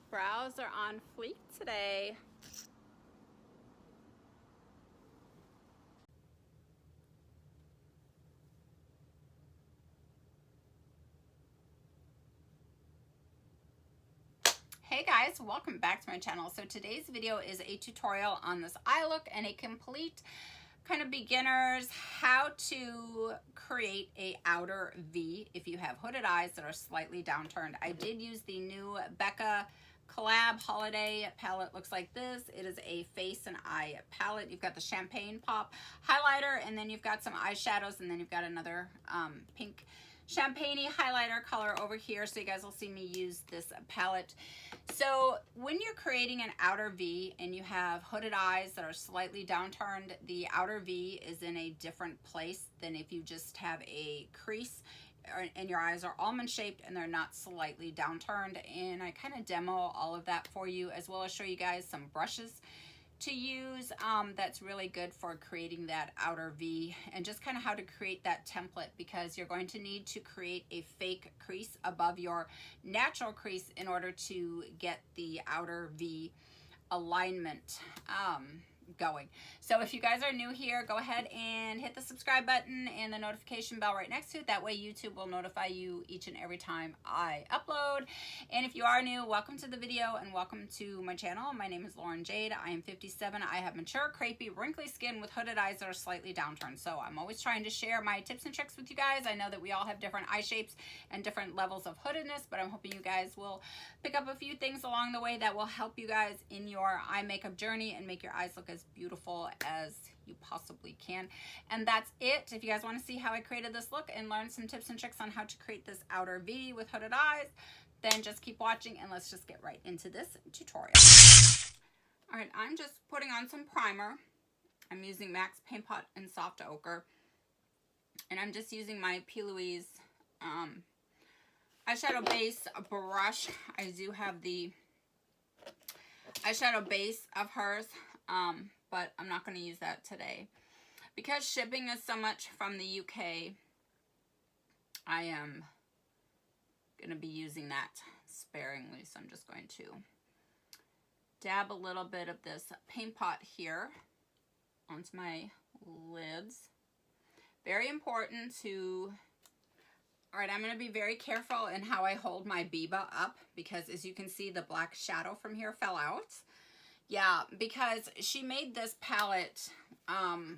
Brows are on fleek today. Hey guys, welcome back to my channel. So today's video is a tutorial on this eye look and a complete kind of beginners how to create a outer V if you have hooded eyes that are slightly downturned. I did use the new Becca collab holiday palette. Looks like this. It is a face and eye palette. You've got the champagne pop highlighter, and then you've got some eyeshadows, and then you've got another pink champagne-y highlighter color over here. So you guys will see me use this palette. So when you're creating an outer V and you have hooded eyes that are slightly downturned, the outer V is in a different place than if you just have a crease and your eyes are almond shaped and they're not slightly downturned. And I kind of demo all of that for you, as well as show you guys some brushes to use that's really good for creating that outer V, and just kind of how to create that template, because you're going to need to create a fake crease above your natural crease in order to get the outer V alignment going. So if you guys are new here, go ahead and hit the subscribe button and the notification bell right next to it. That way YouTube will notify you each and every time I upload. And if you are new, welcome to the video and welcome to my channel. My name is Lauren Jade. I am 57. I have mature, crepey, wrinkly skin with hooded eyes that are slightly downturned. So I'm always trying to share my tips and tricks with you guys. I know that we all have different eye shapes and different levels of hoodedness, but I'm hoping you guys will pick up a few things along the way that will help you guys in your eye makeup journey and make your eyes look as beautiful as you possibly can. And that's it. If you guys want to see how I created this look and learn some tips and tricks on how to create this outer V with hooded eyes, then just keep watching and let's just get right into this tutorial. All right, I'm just putting on some primer. I'm using MAC's Paint Pot in Soft Ochre, and I'm just using my P. Louise eyeshadow base brush. I do have the eyeshadow base of hers, but I'm not going to use that today because shipping is so much from the UK. I am going to be using that sparingly, so I'm just going to dab a little bit of this Paint Pot here onto my lids. Very important to... All right, I'm going to be very careful in how I hold my Biba up, because as you can see, the black shadow from here fell out. Yeah, because she made this palette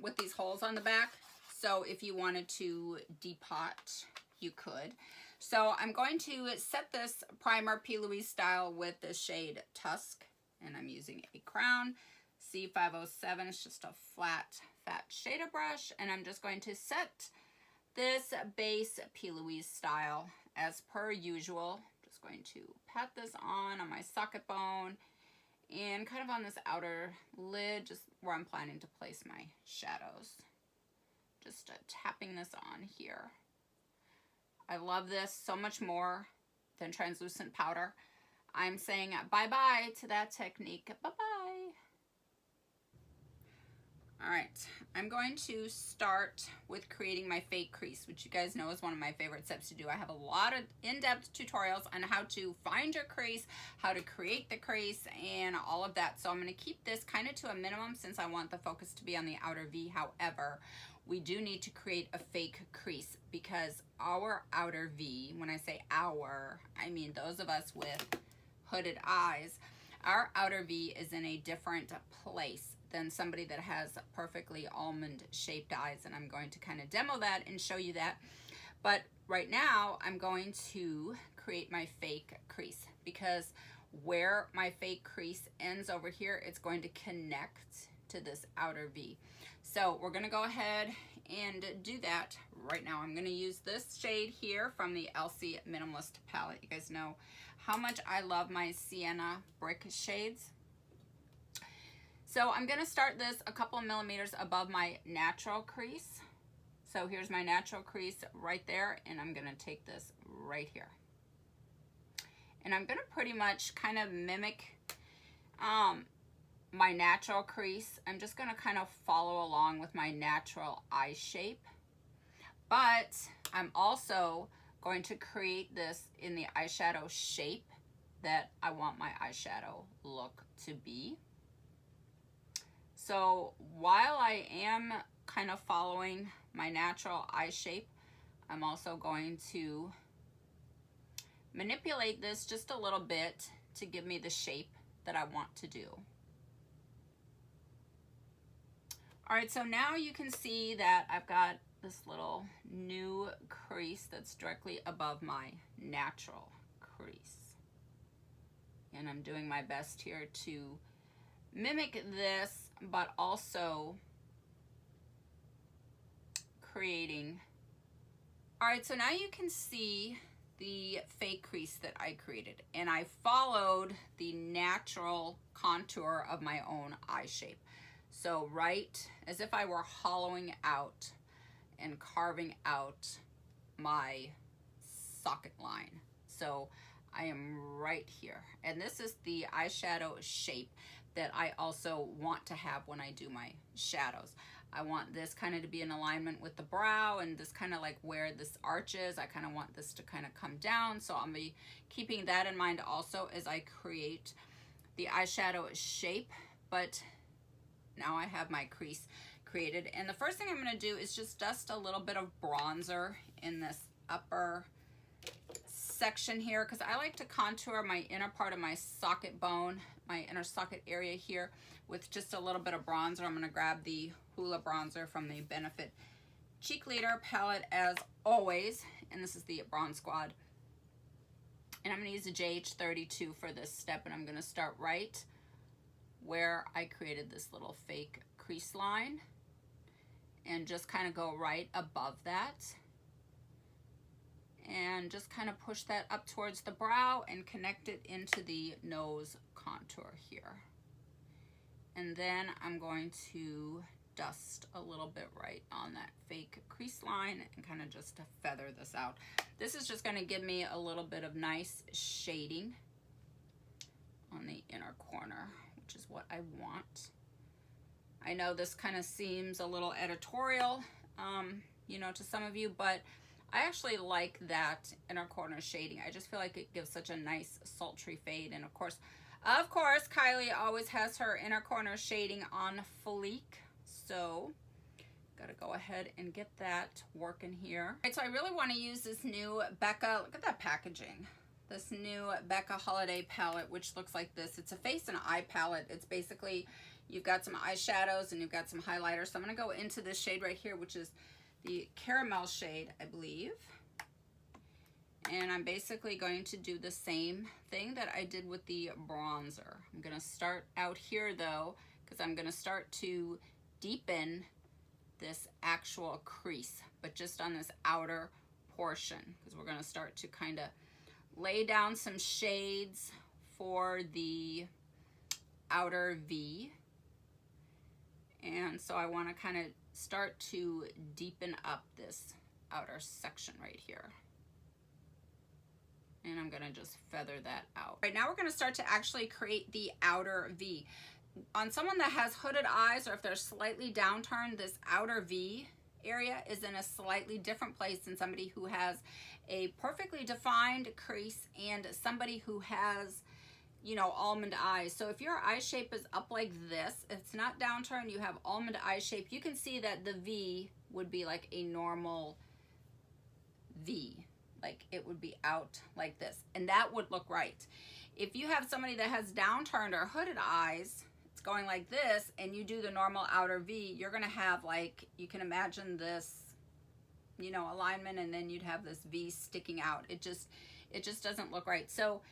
with these holes on the back. So if you wanted to depot, you could. So I'm going to set this primer P. Louise style with the shade Tusk. And I'm using a Crown C507. It's just a flat, fat shader brush. And I'm just going to set this base P. Louise style as per usual. Just going to pat this on my socket bone and kind of on this outer lid, just where I'm planning to place my shadows. Just tapping this on here. I love this so much more than translucent powder. I'm saying bye-bye to that technique. Bye-bye. All right, I'm going to start with creating my fake crease, which you guys know is one of my favorite steps to do. I have a lot of in-depth tutorials on how to find your crease, how to create the crease, and all of that. So I'm going to keep this kind of to a minimum since I want the focus to be on the outer V. However, we do need to create a fake crease, because our outer V, when I say our, I mean those of us with hooded eyes, our outer V is in a different place than somebody that has perfectly almond shaped eyes, and I'm going to kind of demo that and show you that. But right now I'm going to create my fake crease, because where my fake crease ends over here, it's going to connect to this outer V. So we're going to go ahead and do that right now. I'm going to use this shade here from the Elsie Minimalist palette. You guys know how much I love my sienna brick shades. So I'm going to start this a couple of millimeters above my natural crease. So here's my natural crease right there, and I'm going to take this right here. And I'm going to pretty much kind of mimic my natural crease. I'm just going to kind of follow along with my natural eye shape. But I'm also going to create this in the eyeshadow shape that I want my eyeshadow look to be. So while I am kind of following my natural eye shape, I'm also going to manipulate this just a little bit to give me the shape that I want to do. All right, so now you can see that I've got this little new crease that's directly above my natural crease. And I'm doing my best here to mimic this, but also creating. All right, so now you can see the fake crease that I created, and I followed the natural contour of my own eye shape. So right as if I were hollowing out and carving out my socket line. So I am right here, and this is the eyeshadow shape that I also want to have when I do my shadows. I want this kind of to be in alignment with the brow, and this kind of like where this arch is, I kind of want this to kind of come down. So I'm be keeping that in mind also as I create the eyeshadow shape. But now I have my crease created, and the first thing I'm going to do is just dust a little bit of bronzer in this upper section here, because I like to contour my inner part of my socket bone, my inner socket area here, with just a little bit of bronzer. I'm going to grab the Hoola bronzer from the Benefit Cheek Leader palette as always, and this is the Bronze Squad. And I'm going to use the JH32 for this step, and I'm going to start right where I created this little fake crease line and just kind of go right above that. And just kind of push that up towards the brow and connect it into the nose contour here. And then I'm going to dust a little bit right on that fake crease line and kind of just to feather this out. This is just going to give me a little bit of nice shading on the inner corner, which is what I want. I know this kind of seems a little editorial, you know, to some of you, but I actually like that inner corner shading. I just feel like it gives such a nice sultry fade. And of course, Kylie always has her inner corner shading on fleek. So gotta go ahead and get that working here. All right, so I really want to use this new Becca, look at that packaging. This new Becca Holiday palette, which looks like this. It's a face and eye palette. It's basically, you've got some eyeshadows and you've got some highlighters. So I'm gonna go into this shade right here, which is the caramel shade, I believe. And I'm basically going to do the same thing that I did with the bronzer. I'm gonna start out here though, because I'm gonna start to deepen this actual crease, but just on this outer portion, because we're gonna start to kind of lay down some shades for the outer V. And so I want to kind of start to deepen up this outer section right here. And I'm going to just feather that out. Right now we're going to start to actually create the outer V. On someone that has hooded eyes, or if they're slightly downturned, this outer V area is in a slightly different place than somebody who has a perfectly defined crease and somebody who has, you know, almond eyes. So if your eye shape is up like this, if it's not downturned, you have almond eye shape, you can see that the V would be like a normal V. Like it would be out like this, and that would look right. If you have somebody that has downturned or hooded eyes, it's going like this, and you do the normal outer V, you're gonna have, like, you can imagine this, you know, alignment, and then you'd have this V sticking out. It just doesn't look right. So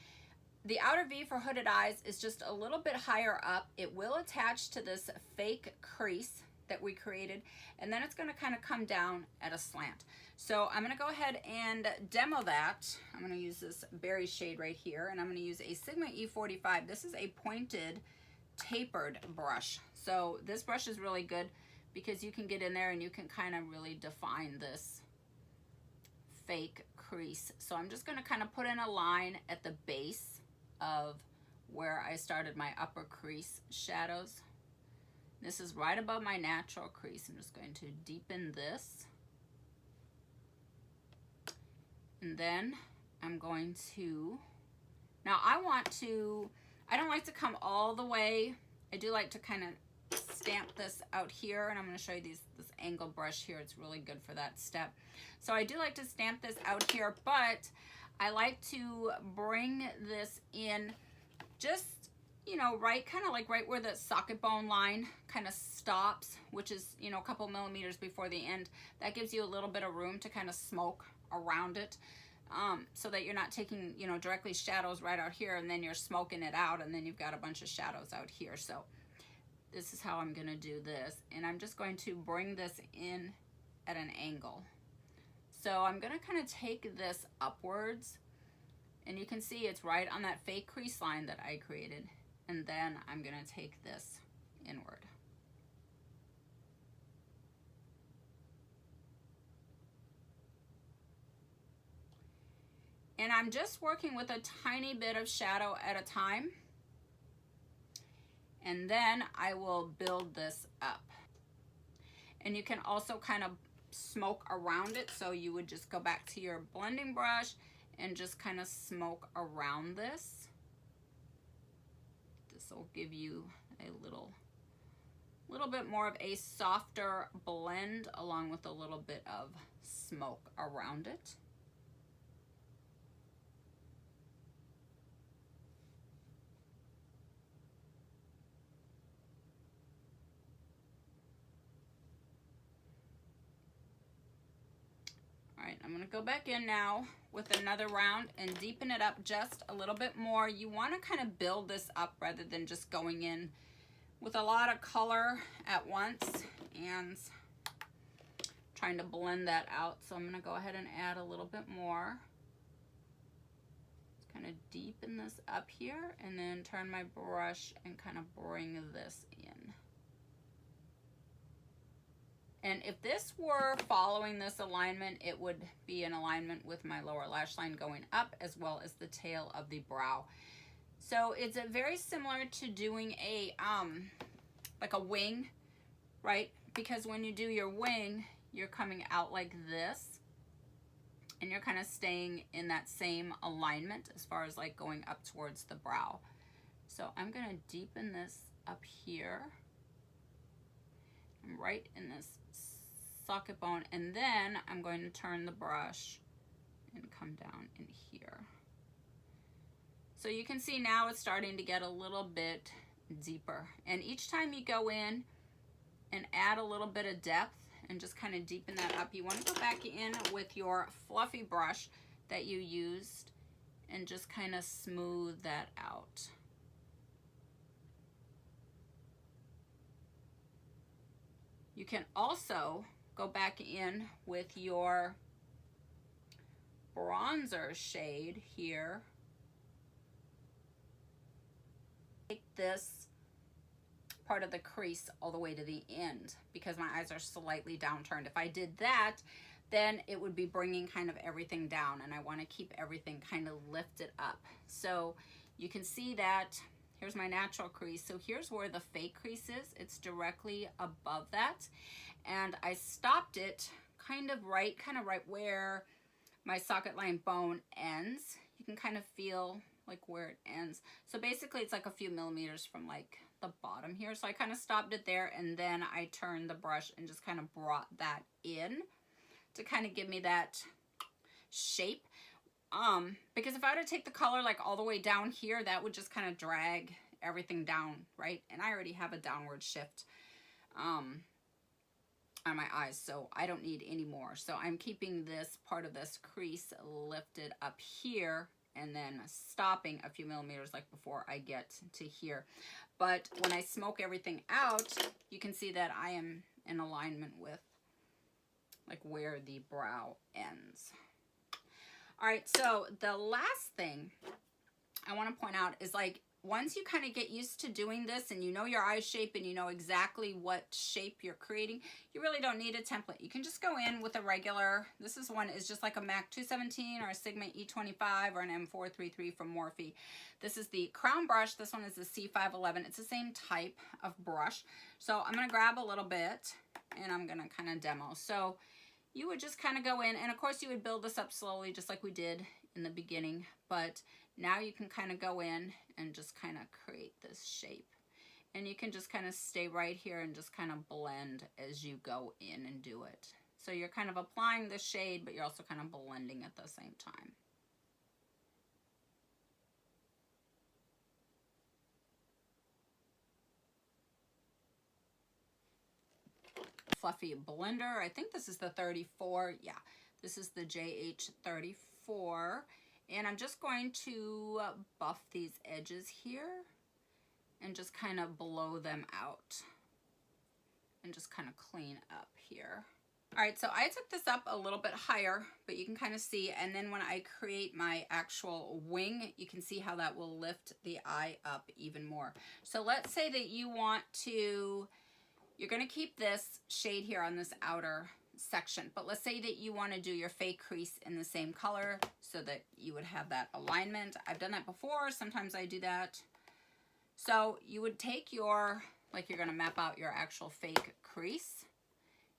the outer V for hooded eyes is just a little bit higher up. It will attach to this fake crease that we created, and then it's going to kind of come down at a slant. So I'm going to go ahead and demo that. I'm going to use this berry shade right here, and I'm going to use a Sigma E45. This is a pointed tapered brush. So this brush is really good because you can get in there and you can kind of really define this fake crease. So I'm just going to kind of put in a line at the base of where I started my upper crease shadows. This is right above my natural crease. I'm just going to deepen this. And then I'm going to Now I don't like to come all the way. I do like to kind of stamp this out here, and I'm going to show you this angle brush here. It's really good for that step. So I do like to stamp this out here, but I like to bring this in just, you know, right, kind of like right where the socket bone line kind of stops, which is, you know, a couple millimeters before the end. That gives you a little bit of room to kind of smoke around it, so that you're not taking, you know, directly shadows right out here and then you're smoking it out and then you've got a bunch of shadows out here. So this is how I'm going to do this, and I'm just going to bring this in at an angle. So I'm going to kind of take this upwards, and you can see it's right on that fake crease line that I created, and then I'm going to take this inward. And I'm just working with a tiny bit of shadow at a time, and then I will build this up. And you can also kind of smoke around it, so you would just go back to your blending brush and just kind of smoke around this. This will give you a little bit more of a softer blend along with a little bit of smoke around it. All right, I'm going to go back in now with another round and deepen it up just a little bit more. You want to kind of build this up rather than just going in with a lot of color at once and trying to blend that out. So I'm going to go ahead and add a little bit more. Just kind of deepen this up here and then turn my brush and kind of bring this in. And if this were following this alignment, it would be in alignment with my lower lash line going up as well as the tail of the brow. So it's very similar to doing a like a wing, right? Because when you do your wing, you're coming out like this, and you're kind of staying in that same alignment as far as like going up towards the brow. So I'm going to deepen this up here. I'm right in this socket bone, and then I'm going to turn the brush and come down in here. So you can see now it's starting to get a little bit deeper, and each time you go in and add a little bit of depth and just kind of deepen that up, you want to go back in with your fluffy brush that you used and just kind of smooth that out. You can also go back in with your bronzer shade here. Take this part of the crease all the way to the end because my eyes are slightly downturned. If I did that, then it would be bringing kind of everything down, and I want to keep everything kind of lifted up. So you can see that here's my natural crease. So here's where the fake crease is. It's directly above that. And I stopped it kind of right where my socket line bone ends. You can kind of feel like where it ends. So basically it's like a few millimeters from like the bottom here. So I kind of stopped it there, and then I turned the brush and just kind of brought that in to kind of give me that shape. Because if I were to take the color like all the way down here, that would just kind of drag everything down, right? And I already have a downward shift on my eyes, so I don't need any more. So I'm keeping this part of this crease lifted up here and then stopping a few millimeters like before I get to here. But when I smoke everything out, you can see that I am in alignment with like where the brow ends. All right, so the last thing I want to point out is like once you kind of get used to doing this and you know your eye shape and you know exactly what shape you're creating, you really don't need a template. You can just go in with a regular, this is one is just like a MAC 217 or a Sigma E25 or an M433 from Morphe. This is the crown brush. This one is the C511. It's the same type of brush. So I'm going to grab a little bit and I'm going to kind of demo. So you would just kind of go in, and of course you would build this up slowly just like we did in the beginning, but now you can kind of go in and just kind of create this shape. And you can just kind of stay right here and just kind of blend as you go in and do it. So you're kind of applying the shade, but you're also kind of blending at the same time. Fluffy blender. I think this is the 34. Yeah, this is the JH34. And I'm just going to buff these edges here and just kind of blow them out and just kind of clean up here. All right, so I took this up a little bit higher, but you can kind of see, and then when I create my actual wing, you can see how that will lift the eye up even more. So let's say that you want to, you're gonna keep this shade here on this outer section, but let's say that you want to do your fake crease in the same color so that you would have that alignment. I've done that before, sometimes I do that. So you would take your, like you're gonna map out your actual fake crease,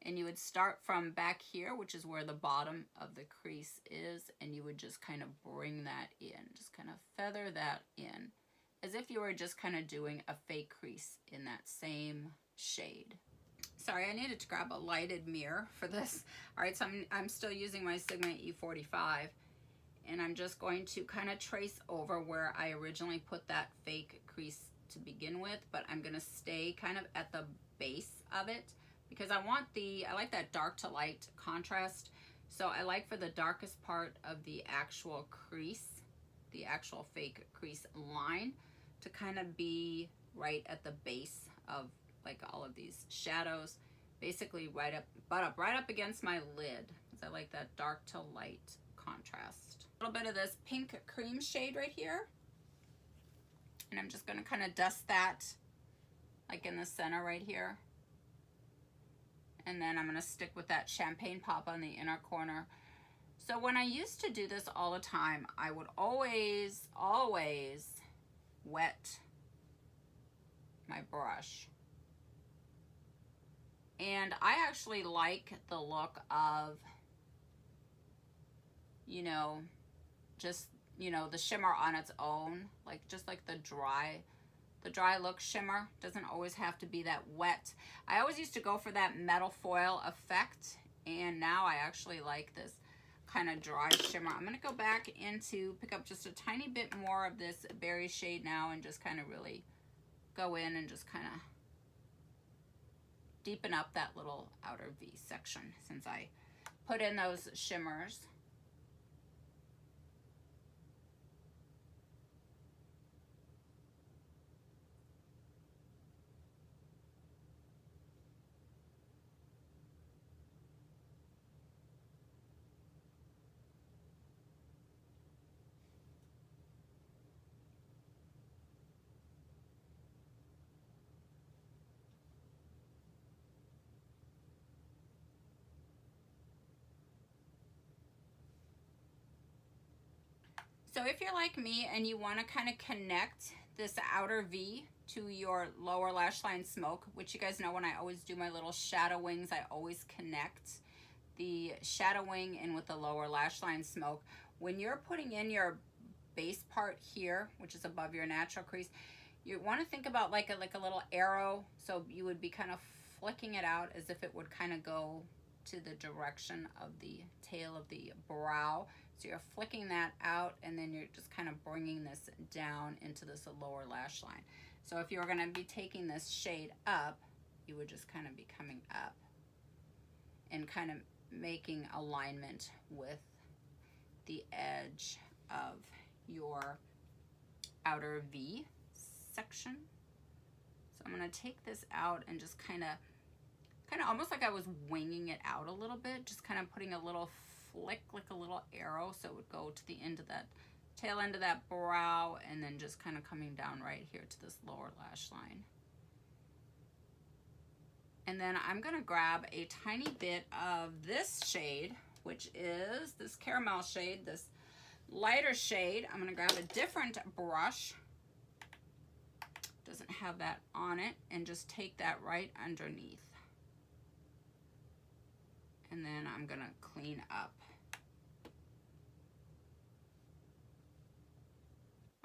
and you would start from back here, which is where the bottom of the crease is, and you would just kind of bring that in, just kind of feather that in, as if you were just kind of doing a fake crease in that same shade. Sorry, I needed to grab a lighted mirror for this. All right, so I'm still using my Sigma E45, and I'm just going to kind of trace over where I originally put that fake crease to begin with, but I'm gonna stay kind of at the base of it because I like that dark to light contrast. So I like for the darkest part of the actual crease, the actual fake crease line, to kind of be right at the base of like all of these shadows, basically right up against my lid, because I like that dark to light contrast. A little bit of this pink cream shade right here, and I'm just going to kind of dust that like in the center right here, and then I'm going to stick with that champagne pop on the inner corner. So when I used to do this all the time, I would always wet my brush. And I actually like the look of, you know, just, you know, the shimmer on its own, like just like the dry look shimmer. Doesn't always have to be that wet. I always used to go for that metal foil effect, and now I actually like this kind of dry shimmer. I'm gonna go back into, pick up just a tiny bit more of this berry shade now and just kind of really go in and just kind of deepen up that little outer V section since I put in those shimmers. So if you're like me and you want to kind of connect this outer V to your lower lash line smoke, which you guys know when I always do my little shadow wings, I always connect the shadow wing in with the lower lash line smoke. When you're putting in your base part here, which is above your natural crease, you want to think about like a little arrow. So you would be kind of flicking it out as if it would kind of go to the direction of the tail of the brow. So you're flicking that out, and then you're just kind of bringing this down into this lower lash line. So if you were going to be taking this shade up, you would just kind of be coming up and kind of making alignment with the edge of your outer V section. So I'm going to take this out and just kind of almost like I was winging it out a little bit, just kind of putting a little flick, like a little arrow, so it would go to the end of that tail end of that brow, and then just kind of coming down right here to this lower lash line. And then I'm gonna grab a tiny bit of this shade, which is this caramel shade, this lighter shade. I'm gonna grab a different brush, doesn't have that on it, and just take that right underneath. And then I'm gonna clean up.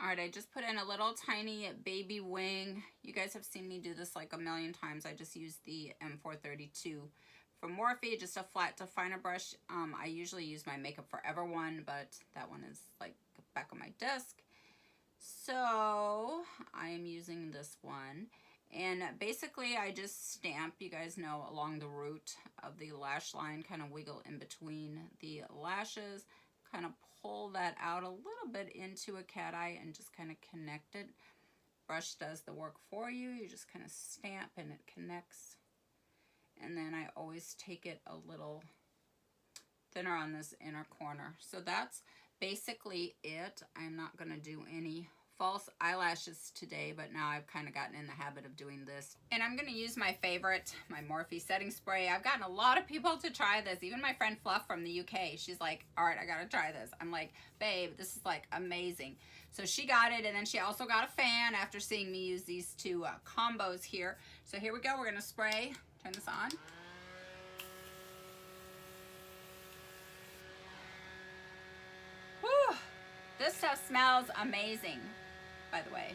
All right, I just put in a little tiny baby wing. You guys have seen me do this like a million times. I just use the M432 from Morphe, just a flat definer brush. I usually use my Makeup Forever one, but that one is like back on my desk. So I am using this one. And basically I just stamp, you guys know, along the root of the lash line, kind of wiggle in between the lashes, kind of pull that out a little bit into a cat eye and just kind of connect it. Brush does the work for you. You just kind of stamp and it connects. And then I always take it a little thinner on this inner corner. So that's basically it. I'm not going to do any false eyelashes today, but now I've kind of gotten in the habit of doing this. And I'm going to use my favorite, my Morphe setting spray. I've gotten a lot of people to try this. Even my friend Fluff from the UK, she's like, all right, I got to try this. I'm like, babe, this is like amazing. So she got it, and then she also got a fan after seeing me use these two combos here. So here we go. We're going to spray. Turn this on. Whew. This stuff smells amazing, by the way.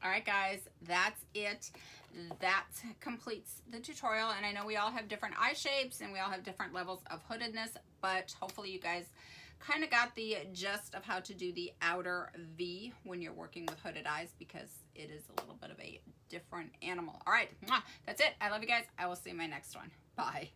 All right, guys, that's it. That completes the tutorial. And I know we all have different eye shapes and we all have different levels of hoodedness, but hopefully you guys kind of got the gist of how to do the outer V when you're working with hooded eyes, because it is a little bit of a different animal. All right, that's it. I love you guys. I will see you in my next one. Bye.